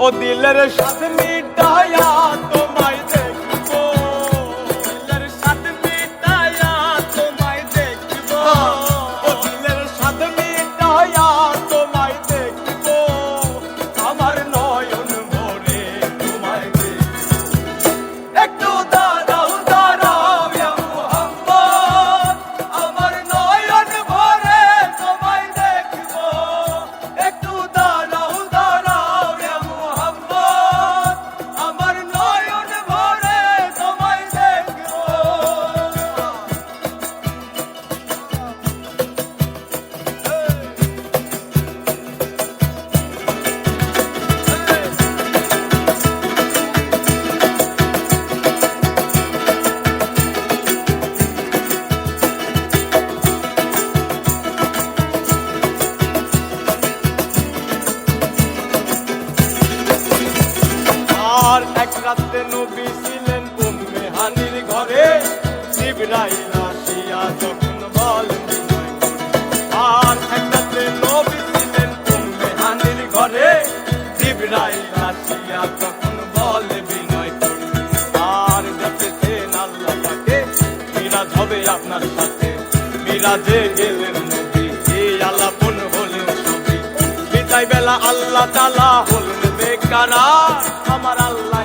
ও দিলের স্বাদ মিটায়া তোমায় দেখব, দিলের স্বাদ মিটায়া তোমায় দেখব, ও দিলের স্বাদ মিটায়া তোমায় দেখব, আমার নয়ন ভরে তোমায় দেখব। একটু দাঁড়াও দাঁড়াও ইয়া মুহাম্মদ, আমার নয়ন ভরে তোমায় দেখব। একটু দাঁড়াও দাঁড়াও ইয়া মুহাম্মদ, আমার নয়ন ভরে তোমায় দেখব। আর এক রাতে নবী ছিলেন উম্মে হানির ঘরে, জিবরাইল আসিয়া যখন বলেন বিনয় করে। আর এক রাতে নবী ছিলেন উম্মে হানির ঘরে, জিবরাইল আসিয়া যখন বলে বিনয় করে। আর দেখেছেন আল্লাহ পাকে মিরাজ হবে আপনার সাথে, মিরাজে গেলেন নবী, এই আলাপন হলেন সবই। বিদায় বেলা আল্লাহ তাআলা হলেন বেকারার, আমার আল্লাহ